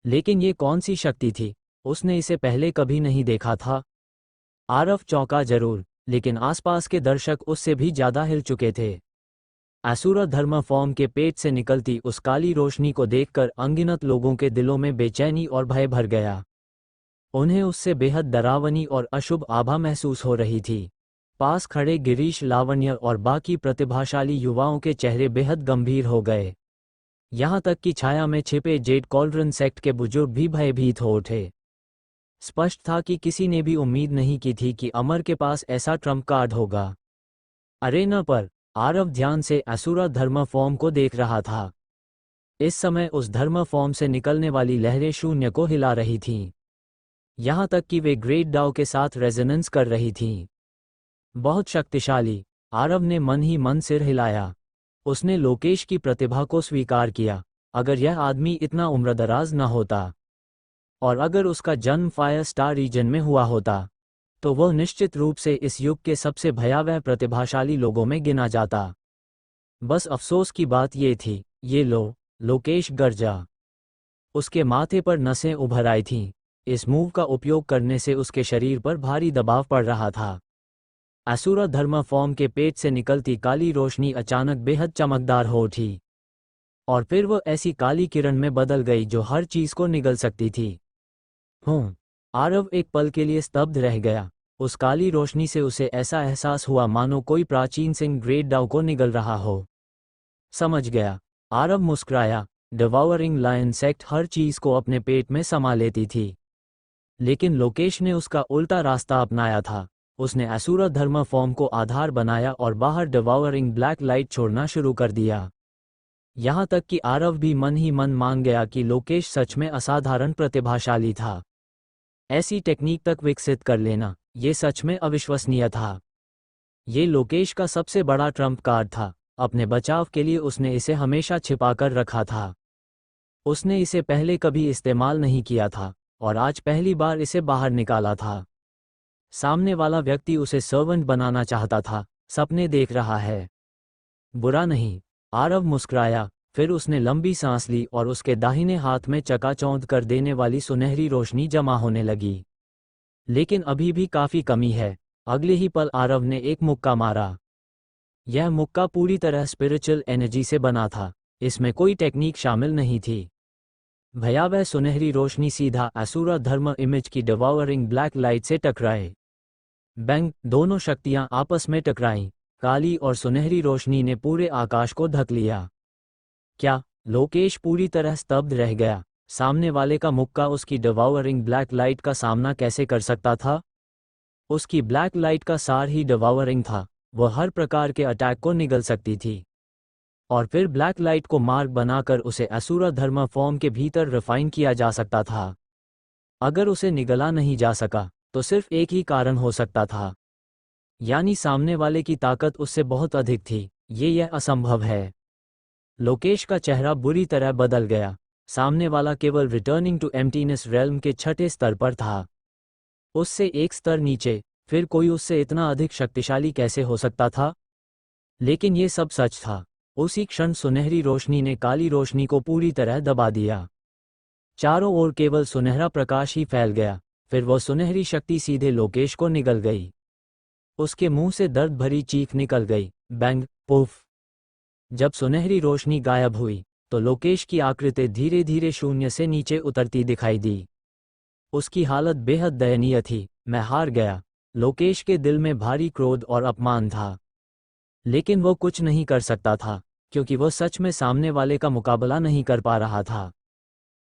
लेकिन ये कौन सी शक्ति थी? उसने इसे पहले कभी नहीं देखा था। आरव चौंका जरूर, लेकिन आसपास के दर्शक उससे भी ज्यादा हिल चुके थे। असुर धर्म फॉर्म के पेट से निकलती उस काली रोशनी को देखकर अनगिनत लोगों के दिलों में बेचैनी और भय भर गया। उन्हें उससे बेहद डरावनी और अशुभ आभा महसूस हो रही थी। पास खड़े गिरीश, लावण्य और बाकी प्रतिभाशाली युवाओं के चेहरे बेहद गंभीर हो गए। यहाँ तक कि छाया में छिपे जेड कॉल्ड्रन सेक्ट के बुजुर्ग भी भयभीत हो उठे। स्पष्ट था कि किसी ने भी उम्मीद नहीं की थी कि अमर के पास ऐसा ट्रम्प कार्ड होगा। अरेना पर आरव ध्यान से असुर धर्म फॉर्म को देख रहा था। इस समय उस धर्म फॉर्म से निकलने वाली लहरें शून्य को हिला रही थीं। यहाँ तक कि वे ग्रेट डाउ के साथ रेजोनेंस कर रही थीं। बहुत शक्तिशाली। आरव ने मन ही मन सिर हिलाया। उसने लोकेश की प्रतिभा को स्वीकार किया। अगर यह आदमी इतना उम्रदराज न होता और अगर उसका जन्म फायर स्टार रीजन में हुआ होता, तो वह निश्चित रूप से इस युग के सबसे भयावह प्रतिभाशाली लोगों में गिना जाता। बस अफसोस की बात ये थी। ये लो! लोकेश गरजा। उसके माथे पर नसें उभर आई थीं। इस मूव का उपयोग करने से उसके शरीर पर भारी दबाव पड़ रहा था। असुर धर्म फॉर्म के पेट से निकलती काली रोशनी अचानक बेहद चमकदार हो उठी, और फिर वह ऐसी काली किरण में बदल गई जो हर चीज को निगल सकती थी। आरव एक पल के लिए स्तब्ध रह गया। उस काली रोशनी से उसे ऐसा एहसास हुआ मानो कोई प्राचीन सिंह ग्रेट डाउ को निगल रहा हो। समझ गया। आरव मुस्कुराया। डिवावरिंग लायन सेक्ट हर चीज को अपने पेट में समा लेती थी, लेकिन लोकेश ने उसका उल्टा रास्ता अपनाया था। उसने असुर धर्म फॉर्म को आधार बनाया और बाहर डिवावरिंग ब्लैक लाइट छोड़ना शुरू कर दिया। यहाँ तक कि आरव भी मन ही मन मान गया कि लोकेश सच में असाधारण प्रतिभाशाली था। ऐसी टेक्निक तक विकसित कर लेना, ये सच में अविश्वसनीय था। ये लोकेश का सबसे बड़ा ट्रम्प कार्ड था। अपने बचाव के लिए उसने इसे हमेशा छिपाकर रखा था। उसने इसे पहले कभी इस्तेमाल नहीं किया था और आज पहली बार इसे बाहर निकाला था। सामने वाला व्यक्ति उसे सर्वेंट बनाना चाहता था, सपने देख रहा है। बुरा नहीं। आरव मुस्कुराया। फिर उसने लंबी सांस ली और उसके दाहिने हाथ में चकाचौंध कर देने वाली सुनहरी रोशनी जमा होने लगी। लेकिन अभी भी काफी कमी है। अगले ही पल आरव ने एक मुक्का मारा। यह मुक्का पूरी तरह स्पिरिचुअल एनर्जी से बना था। इसमें कोई टेक्निक शामिल नहीं थी। भयावह सुनहरी रोशनी सीधा असुर धर्म इमेज की डिवावरिंग ब्लैक लाइट से टकराए। बैंग! दोनों शक्तियां आपस में टकराईं। काली और सुनहरी रोशनी ने पूरे आकाश को ढक लिया। क्या? लोकेश पूरी तरह स्तब्ध रह गया। सामने वाले का मुक्का उसकी डिवावरिंग ब्लैक लाइट का सामना कैसे कर सकता था? उसकी ब्लैक लाइट का सार ही डिवावरिंग था। वह हर प्रकार के अटैक को निगल सकती थी, और फिर ब्लैक लाइट को मार्ग बनाकर उसे असुर धर्म फॉर्म के भीतर रिफाइन किया जा सकता था। अगर उसे निगला नहीं जा सका तो सिर्फ एक ही कारण हो सकता था, यानी सामने वाले की ताकत उससे बहुत अधिक थी। यह असंभव है। लोकेश का चेहरा बुरी तरह बदल गया। सामने वाला केवल रिटर्निंग टू एम्प्टीनेस रेल्म के छठे स्तर पर था। उससे एक स्तर नीचे, फिर कोई उससे इतना अधिक शक्तिशाली कैसे हो सकता था? लेकिन ये सब सच था। उसी क्षण सुनहरी रोशनी ने काली रोशनी को पूरी तरह दबा दिया। चारों ओर केवल सुनहरा प्रकाश ही फैल गया। फिर वह सुनहरी शक्ति सीधे लोकेश को निगल गई। उसके मुंह से दर्द भरी चीख निकल गई, बैंग, पुफ। जब सुनहरी रोशनी गायब हुई तो लोकेश की आकृति धीरे धीरे शून्य से नीचे उतरती दिखाई दी। उसकी हालत बेहद दयनीय थी। मैं हार गया। लोकेश के दिल में भारी क्रोध और अपमान था, लेकिन वो कुछ नहीं कर सकता था, क्योंकि वो सच में सामने वाले का मुकाबला नहीं कर पा रहा था।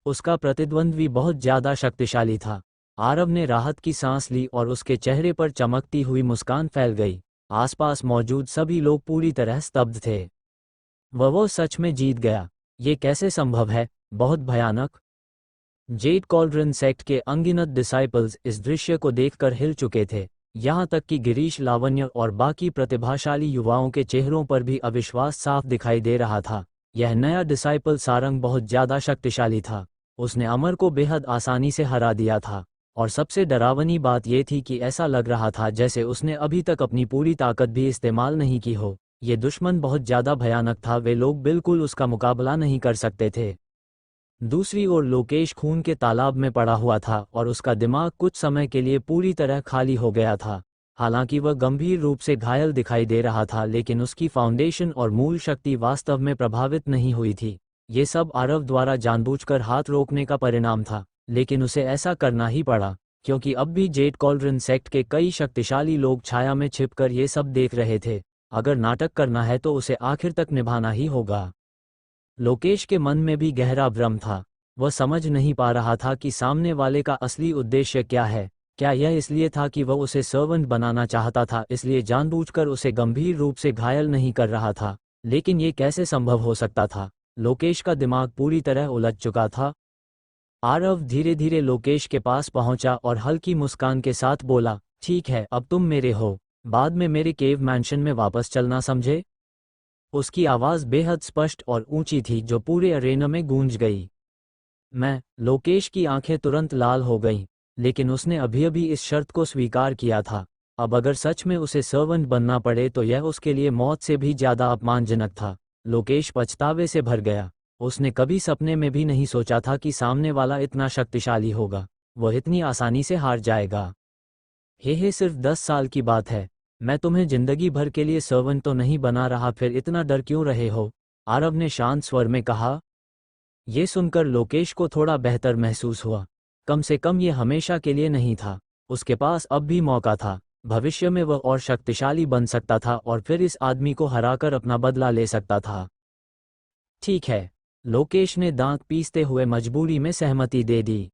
उसका प्रतिद्वंद्वी बहुत ज्यादा शक्तिशाली था। आरव ने राहत की सांस ली और उसके चेहरे पर चमकती हुई मुस्कान फैल गई। आसपास मौजूद सभी लोग पूरी तरह स्तब्ध थे। वो सच में जीत गया। ये कैसे संभव है? बहुत भयानक। जेड कॉल्ड्रन सेक्ट के अनगिनत डिसाइपल्स इस दृश्य को देखकर हिल चुके थे। यहाँ तक कि गिरीश, लावण्य और बाकी प्रतिभाशाली युवाओं के चेहरों पर भी अविश्वास साफ दिखाई दे रहा था। यह नया डिसाइपल सारंग बहुत ज्यादा शक्तिशाली था। उसने अमर को बेहद आसानी से हरा दिया था, और सबसे डरावनी बात यह थी कि ऐसा लग रहा था जैसे उसने अभी तक अपनी पूरी ताकत भी इस्तेमाल नहीं की हो। ये दुश्मन बहुत ज्यादा भयानक था। वे लोग बिल्कुल उसका मुकाबला नहीं कर सकते थे। दूसरी ओर लोकेश खून के तालाब में पड़ा हुआ था और उसका दिमाग कुछ समय के लिए पूरी तरह खाली हो गया था। हालांकि वह गंभीर रूप से घायल दिखाई दे रहा था, लेकिन उसकी फाउंडेशन और मूल शक्ति वास्तव में प्रभावित नहीं हुई थी। ये सब आरव द्वारा जानबूझकर हाथ रोकने का परिणाम था, लेकिन उसे ऐसा करना ही पड़ा, क्योंकि अब भी जेड कॉल्ड्रन सेक्ट के कई शक्तिशाली लोग छाया में छिपकर ये सब देख रहे थे। अगर नाटक करना है तो उसे आखिर तक निभाना ही होगा। लोकेश के मन में भी गहरा भ्रम था। वह समझ नहीं पा रहा था कि सामने वाले का असली उद्देश्य क्या है। क्या यह इसलिए था कि वह उसे सर्वेंट बनाना चाहता था, इसलिए जानबूझकर उसे गंभीर रूप से घायल नहीं कर रहा था? लेकिन ये कैसे संभव हो सकता था? लोकेश का दिमाग पूरी तरह उलझ चुका था। आरव धीरे धीरे लोकेश के पास पहुंचा और हल्की मुस्कान के साथ बोला, ठीक है, अब तुम मेरे हो। बाद में मेरे केव मैंशन में वापस चलना, समझे? उसकी आवाज बेहद स्पष्ट और ऊंची थी, जो पूरे अरेना में गूंज गई। लोकेश की आंखें तुरंत लाल हो गईं, लेकिन उसने अभी इस शर्त को स्वीकार किया था। अब अगर सच में उसे सर्वेंट बनना पड़े तो यह उसके लिए मौत से भी ज्यादा अपमानजनक था। लोकेश पछतावे से भर गया। उसने कभी सपने में भी नहीं सोचा था कि सामने वाला इतना शक्तिशाली होगा। वह इतनी आसानी से हार जाएगा। हे सिर्फ 10 साल की बात है। मैं तुम्हें जिंदगी भर के लिए सर्वेंट तो नहीं बना रहा, फिर इतना डर क्यों रहे हो? आरव ने शांत स्वर में कहा। ये सुनकर लोकेश को थोड़ा बेहतर महसूस हुआ। कम से कम ये हमेशा के लिए नहीं था। उसके पास अब भी मौका था। भविष्य में वह और शक्तिशाली बन सकता था और फिर इस आदमी को हराकर अपना बदला ले सकता था। ठीक है, लोकेश ने दांत पीसते हुए मजबूरी में सहमति दे दी।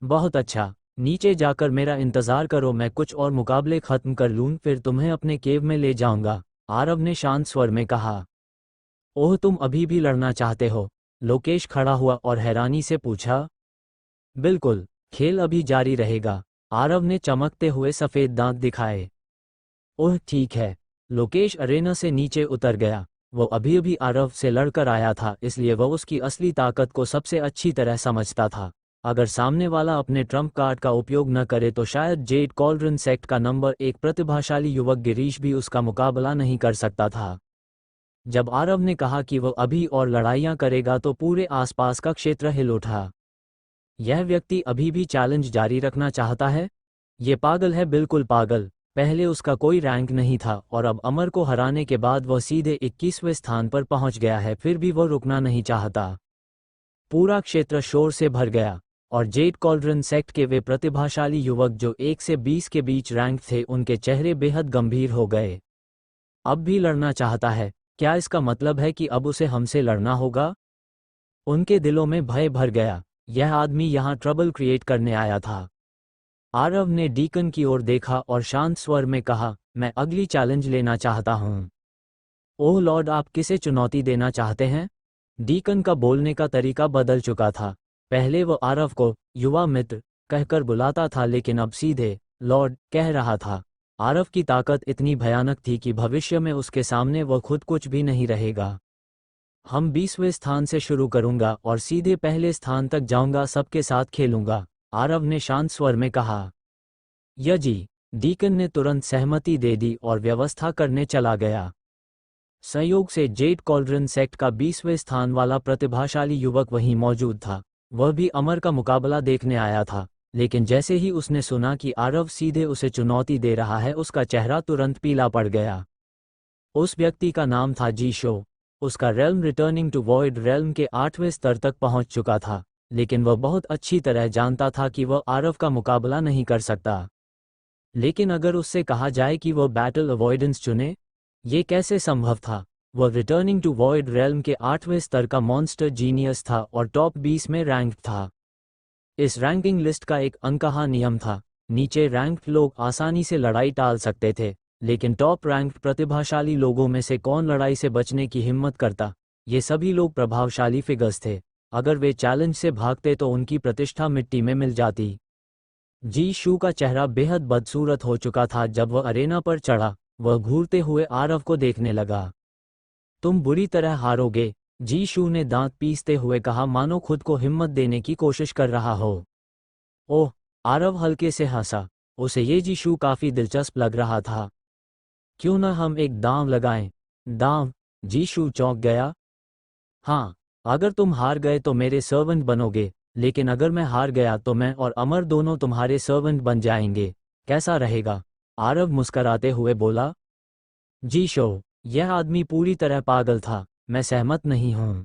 बहुत अच्छा, नीचे जाकर मेरा इंतजार करो, मैं कुछ और मुकाबले खत्म कर लूं, फिर तुम्हें अपने केव में ले जाऊंगा, आरव ने शांत स्वर में कहा। ओह, तुम अभी भी लड़ना चाहते हो? लोकेश खड़ा हुआ और हैरानी से पूछा। बिल्कुल, खेल अभी जारी रहेगा, आरव ने चमकते हुए सफेद दांत दिखाए। ओह ठीक है। लोकेश अरेना से नीचे उतर गया। वो अभी आरव से लड़कर आया था, इसलिए वह उसकी असली ताकत को सबसे अच्छी तरह समझता था। अगर सामने वाला अपने ट्रम्प कार्ड का उपयोग न करे तो शायद जेड कॉल्ड्रन सेक्ट का नंबर 1 प्रतिभाशाली युवक गिरीश भी उसका मुकाबला नहीं कर सकता था। जब आरव ने कहा कि वह अभी और लड़ाइयां करेगा तो पूरे आसपास का क्षेत्र हिल उठा। यह व्यक्ति अभी भी चैलेंज जारी रखना चाहता है? ये पागल है, बिल्कुल पागल। पहले उसका कोई रैंक नहीं था और अब अमर को हराने के बाद वह सीधे 21वें स्थान पर पहुंच गया है, फिर भी वह रुकना नहीं चाहता। पूरा क्षेत्र शोर से भर गया और जेड कॉल्ड्रन सेक्ट के वे प्रतिभाशाली युवक जो 1 से 20 के बीच रैंक थे, उनके चेहरे बेहद गंभीर हो गए। अब भी लड़ना चाहता है? क्या इसका मतलब है कि अब उसे हमसे लड़ना होगा? उनके दिलों में भय भर गया। यह आदमी यहाँ ट्रबल क्रिएट करने आया था। आरव ने डीकन की ओर देखा और शांत स्वर में कहा, मैं अगली चैलेंज लेना चाहता हूँ। ओह लॉर्ड, आप किसे चुनौती देना चाहते हैं? डीकन का बोलने का तरीका बदल चुका था। पहले वो आरव को युवा मित्र कहकर बुलाता था, लेकिन अब सीधे लॉर्ड कह रहा था। आरव की ताकत इतनी भयानक थी कि भविष्य में उसके सामने वह खुद कुछ भी नहीं रहेगा। हम 20वें स्थान से शुरू करूंगा और सीधे पहले स्थान तक जाऊंगा, सबके साथ खेलूंगा, आरव ने शांत स्वर में कहा। यजी, डीकन ने तुरंत सहमति दे दी और व्यवस्था करने चला गया। संयोग से जेड कॉल्ड्रन सेक्ट का 20वें स्थान वाला प्रतिभाशाली युवक वहीं मौजूद था। वह भी अमर का मुकाबला देखने आया था, लेकिन जैसे ही उसने सुना कि आरव सीधे उसे चुनौती दे रहा है, उसका चेहरा तुरंत पीला पड़ गया। उस व्यक्ति का नाम था जीशो। उसका realm returning to void realm के 8वें स्तर तक पहुंच चुका था, लेकिन वह बहुत अच्छी तरह जानता था कि वह आरव का मुकाबला नहीं कर सकता। लेकिन अगर उससे कहा जाए कि वह बैटल अवॉइडेंस चुने, ये कैसे संभव था? वह रिटर्निंग टू वॉइड रेल्म के 8वें स्तर का मॉन्स्टर जीनियस था और टॉप 20 में रैंक्ड था। इस रैंकिंग लिस्ट का एक अनकहा नियम था, नीचे रैंक्ड लोग आसानी से लड़ाई टाल सकते थे, लेकिन टॉप रैंक्ड प्रतिभाशाली लोगों में से कौन लड़ाई से बचने की हिम्मत करता? ये सभी लोग प्रभावशाली फिगर्स थे। अगर वे चैलेंज से भागते तो उनकी प्रतिष्ठा मिट्टी में मिल जाती। जी शू का चेहरा बेहद बदसूरत हो चुका था जब वह अरेना पर चढ़ा। वह घूरते हुए आरव को देखने लगा। तुम बुरी तरह हारोगे, जी शू ने दांत पीसते हुए कहा, मानो खुद को हिम्मत देने की कोशिश कर रहा हो। ओह, आरव हल्के से हंसा। उसे ये जी शू काफी दिलचस्प लग रहा था। क्यों न हम एक दांव लगाएं? दांव? जी शू चौंक गया। हाँ, अगर तुम हार गए तो मेरे सर्वेंट बनोगे, लेकिन अगर मैं हार गया तो मैं और अमर दोनों तुम्हारे सर्वेंट बन जाएंगे। कैसा रहेगा? आरव मुस्कराते हुए बोला। जीशो, यह आदमी पूरी तरह पागल था, मैं सहमत नहीं हूं।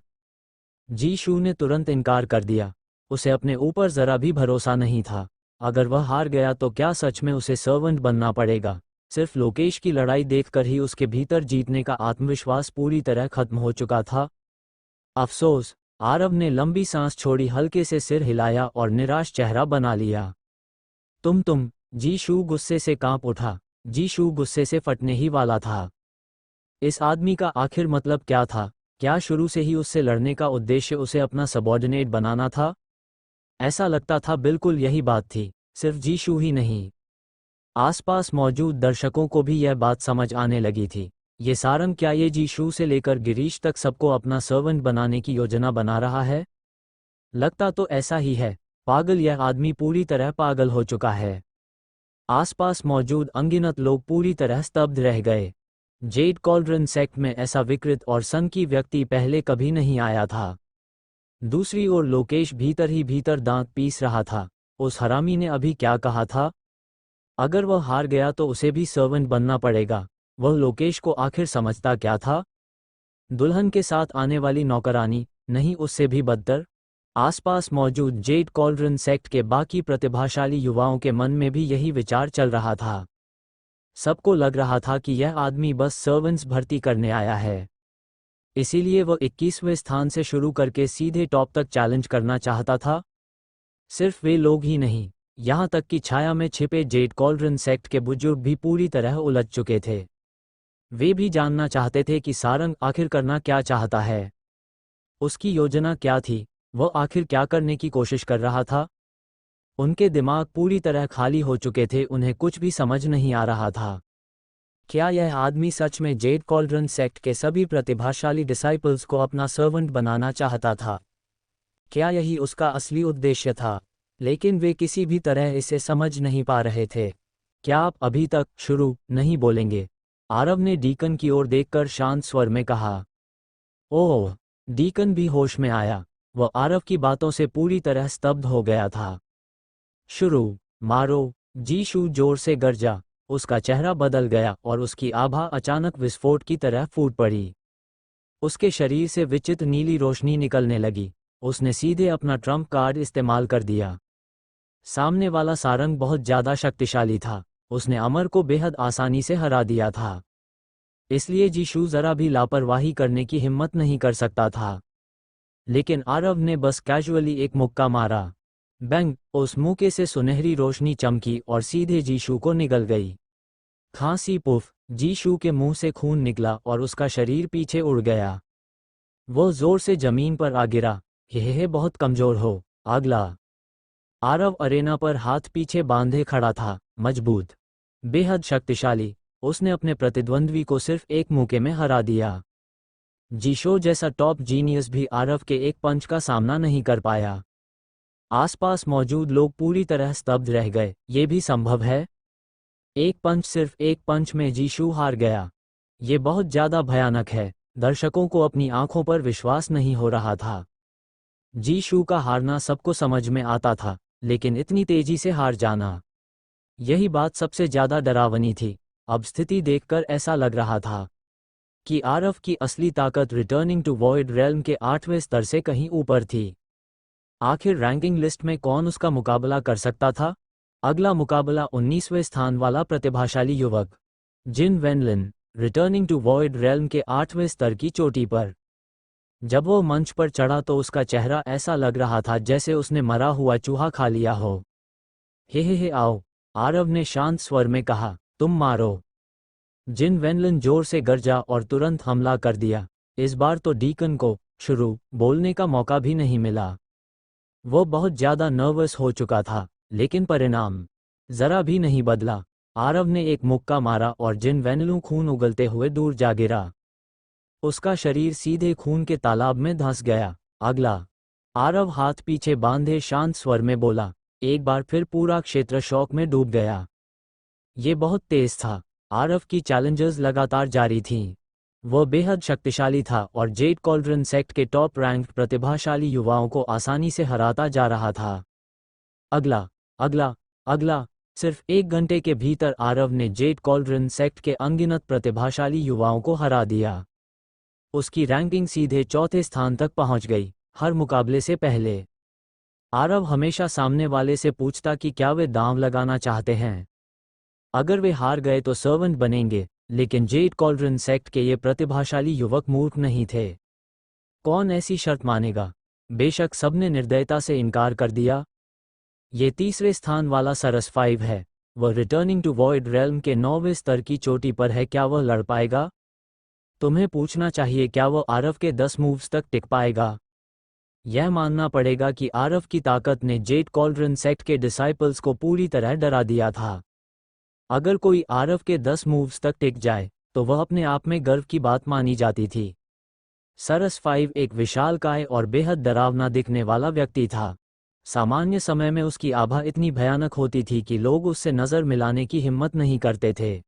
जीशू ने तुरंत इनकार कर दिया। उसे अपने ऊपर जरा भी भरोसा नहीं था। अगर वह हार गया तो क्या सच में उसे सर्वेंट बनना पड़ेगा? सिर्फ लोकेश की लड़ाई देखकर ही उसके भीतर जीतने का आत्मविश्वास पूरी तरह खत्म हो चुका था। अफसोस, आरव ने लंबी सांस छोड़ी, हल्के से सिर हिलाया और निराश चेहरा बना लिया। तुम जीशू गुस्से से कांप उठा। जीशू गुस्से से फटने ही वाला था। इस आदमी का आखिर मतलब क्या था? क्या शुरू से ही उससे लड़ने का उद्देश्य उसे अपना सबॉर्डिनेट बनाना था? ऐसा लगता था बिल्कुल यही बात थी। सिर्फ जीशू ही नहीं, आसपास मौजूद दर्शकों को भी यह बात समझ आने लगी थी। ये सारंग क्या ये जीशू से लेकर गिरीश तक सबको अपना सर्वेंट बनाने की योजना बना रहा है? लगता तो ऐसा ही है। पागल, यह आदमी पूरी तरह पागल हो चुका है। आसपास मौजूद अनगिनत लोग पूरी तरह स्तब्ध रह गए। जेड कॉल्ड्रन सेक्ट में ऐसा विकृत और सनकी व्यक्ति पहले कभी नहीं आया था। दूसरी ओर लोकेश भीतर ही भीतर दांत पीस रहा था। उस हरामी ने अभी क्या कहा था? अगर वह हार गया तो उसे भी सर्वेंट बनना पड़ेगा। वह लोकेश को आखिर समझता क्या था? दुल्हन के साथ आने वाली नौकरानी? नहीं, उससे भी बदतर। आसपास मौजूद जेड कॉल्ड्रन सेक्ट के बाकी प्रतिभाशाली युवाओं के मन में भी यही विचार चल रहा था। सबको लग रहा था कि यह आदमी बस सर्वेंट्स भर्ती करने आया है, इसीलिए वह 21वें स्थान से शुरू करके सीधे टॉप तक चैलेंज करना चाहता था। सिर्फ वे लोग ही नहीं, यहाँ तक कि छाया में छिपे जेड कॉल्ड्रन सेक्ट के बुजुर्ग भी पूरी तरह उलझ चुके थे। वे भी जानना चाहते थे कि सारंग आखिर करना क्या चाहता है। उसकी योजना क्या थी? वह आखिर क्या करने की कोशिश कर रहा था? उनके दिमाग पूरी तरह खाली हो चुके थे, उन्हें कुछ भी समझ नहीं आ रहा था। क्या यह आदमी सच में जेड कॉल्ड्रन सेक्ट के सभी प्रतिभाशाली डिसाइपल्स को अपना सर्वेंट बनाना चाहता था? क्या यही उसका असली उद्देश्य था? लेकिन वे किसी भी तरह इसे समझ नहीं पा रहे थे। क्या आप अभी तक शुरू नहीं बोलेंगे? आरव ने डीकन की ओर देखकर शांत स्वर में कहा। ओह! डीकन भी होश में आया। वह आरव की बातों से पूरी तरह स्तब्ध हो गया था। शुरू मारो! जीशू जोर से गरजा। उसका चेहरा बदल गया और उसकी आभा अचानक विस्फोट की तरह फूट पड़ी। उसके शरीर से विचित्र नीली रोशनी निकलने लगी। उसने सीधे अपना ट्रम्प कार्ड इस्तेमाल कर दिया। सामने वाला सारंग बहुत ज्यादा शक्तिशाली था। उसने अमर को बेहद आसानी से हरा दिया था, इसलिए जीशू जरा भी लापरवाही करने की हिम्मत नहीं कर सकता था। लेकिन आरव ने बस कैजुअली एक मुक्का मारा। बैंग! उस मुक्के से सुनहरी रोशनी चमकी और सीधे जीशू को निगल गई। खांसी पुफ! जीशू के मुंह से खून निकला और उसका शरीर पीछे उड़ गया। वो जोर से जमीन पर आ गिरा। यह बहुत कमजोर हो, अगला। आरव अरेना पर हाथ पीछे बांधे खड़ा था, मजबूत, बेहद शक्तिशाली। उसने अपने प्रतिद्वंद्वी को सिर्फ एक मुक्के में हरा दिया। जीशो जैसा टॉप जीनियस भी आरव के एक पंच का सामना नहीं कर पाया। आसपास मौजूद लोग पूरी तरह स्तब्ध रह गए। ये भी संभव है? एक पंच, सिर्फ एक पंच में जीशू हार गया। ये बहुत ज़्यादा भयानक है। दर्शकों को अपनी आंखों पर विश्वास नहीं हो रहा था। जीशू का हारना सबको समझ में आता था, लेकिन इतनी तेजी से हार जाना, यही बात सबसे ज़्यादा डरावनी थी। अब स्थिति देखकर ऐसा लग रहा था कि आरव की असली ताकत रिटर्निंग टू वॉइड रेल्म के 8वें स्तर से कहीं ऊपर थी। आखिर रैंकिंग लिस्ट में कौन उसका मुकाबला कर सकता था? अगला मुकाबला 19वें स्थान वाला प्रतिभाशाली युवक Jin Wenlin, returning to void realm के 8वें स्तर की चोटी पर। जब वो मंच पर चढ़ा तो उसका चेहरा ऐसा लग रहा था जैसे उसने मरा हुआ चूहा खा लिया हो। हे आओ, आरव ने शांत स्वर में कहा, तुम मारो। जिन वेनलिन जोर से गरजा और तुरंत हमला कर दिया। इस बार तो डीकन को बोलने का मौका भी नहीं मिला। वो बहुत ज़्यादा नर्वस हो चुका था, लेकिन परिणाम जरा भी नहीं बदला। आरव ने एक मुक्का मारा और जिन वेनलू खून उगलते हुए दूर जा गिरा। उसका शरीर सीधे खून के तालाब में धंस गया। अगला। आरव हाथ पीछे बांधे शांत स्वर में बोला। एक बार फिर पूरा क्षेत्र शौक में डूब गया। ये बहुत तेज था। आरव की चैलेंजेस लगातार जारी थीं। वह बेहद शक्तिशाली था और जेड कॉल्ड्रन सेक्ट के टॉप रैंक प्रतिभाशाली युवाओं को आसानी से हराता जा रहा था। अगला, अगला, अगला। सिर्फ 1 घंटे के भीतर आरव ने जेड कॉल्ड्रन सेक्ट के अनगिनत प्रतिभाशाली युवाओं को हरा दिया। उसकी रैंकिंग सीधे चौथे स्थान तक पहुंच गई। हर मुकाबले से पहले आरव हमेशा सामने वाले से पूछता कि क्या वे दांव लगाना चाहते हैं। अगर वे हार गए तो सर्वेंट बनेंगे, लेकिन जेड कॉल्ड्रन सेक्ट के ये प्रतिभाशाली युवक मूर्ख नहीं थे। कौन ऐसी शर्त मानेगा? बेशक सबने निर्दयता से इनकार कर दिया। ये तीसरे स्थान वाला सरस 5 है। वह रिटर्निंग टू वॉइड रेल्म के 9वें स्तर की चोटी पर है। क्या वह लड़ पाएगा? तुम्हें पूछना चाहिए, क्या वह आरव के 10 मूव्स तक टिक पाएगा? यह मानना पड़ेगा कि आरव की ताकत ने जेड कॉल्ड्रन सेक्ट के डिसाइपल्स को पूरी तरह डरा दिया था। अगर कोई आरव के 10 मूव्स तक टिक जाए तो वह अपने आप में गर्व की बात मानी जाती थी। सरस 5 एक विशालकाय और बेहद डरावना दिखने वाला व्यक्ति था। सामान्य समय में उसकी आभा इतनी भयानक होती थी कि लोग उससे नज़र मिलाने की हिम्मत नहीं करते थे।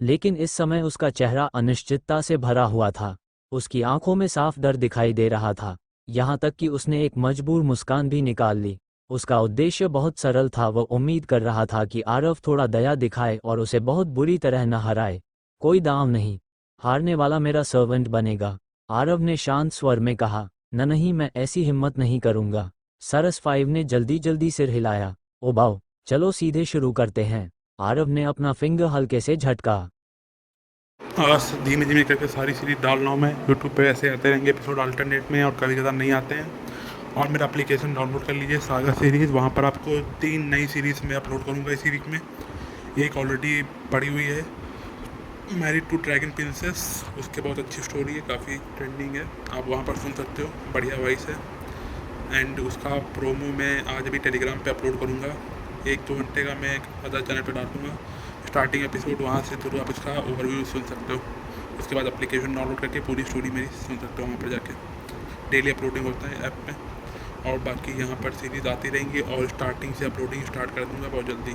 लेकिन इस समय उसका चेहरा अनिश्चितता से भरा हुआ था। उसकी आंखों में साफ डर दिखाई दे रहा था, यहाँ तक कि उसने एक मजबूर मुस्कान भी निकाल ली। उसका उद्देश्य बहुत सरल था। वह उम्मीद कर रहा था कि आरव थोड़ा दया दिखाए और उसे बहुत बुरी तरह न हराए। कोई दांव नहीं, हारने वाला मेरा सर्वेंट बनेगा, आरव ने शांत स्वर में कहा। नहीं, मैं ऐसी हिम्मत नहीं करूंगा। सरस 5 ने जल्दी जल्दी सिर हिलाया। ओ बाओ, चलो सीधे शुरू करते हैं। आरव ने अपना फिंगर हल्के से झटका। बस धीमे धीमे करके सारी सीरीज डाल रहा हूँ मैं। यूट्यूब पे ऐसे आते रहेंगे एपिसोड अल्टरनेट में, और कभी ज़्यादा नहीं आते हैं। और मेरा एप्लीकेशन डाउनलोड कर लीजिए, सागा सीरीज़। वहाँ पर आपको 3 नई सीरीज़ मैं अपलोड करूँगा इसी वीक में। एक ऑलरेडी पड़ी हुई है, मैरिड टू ड्रैगन प्रिंसेस। उसके बहुत अच्छी स्टोरी है, काफ़ी ट्रेंडिंग है, आप वहाँ पर सुन सकते हो, बढ़िया वॉइस है। एंड उसका प्रोमो मैं आज अभी टेलीग्राम पे अपलोड करूँगा। 1-2 घंटे का मैं एक अदर चैनल पे डाल दूँगा स्टार्टिंग एपिसोड, वहाँ से थ्रू आप इसका ओवरव्यू सुन सकते हो। उसके बाद एप्लीकेशन डाउनलोड करके पूरी स्टोरी मेरी सुन सकते हो वहाँ पर जाके। डेली अपलोडिंग होता है ऐप में, और बाकी यहाँ पर सीरीज़ आती रहेंगी और स्टार्टिंग से अपलोडिंग स्टार्ट कर दूँगा बहुत जल्दी।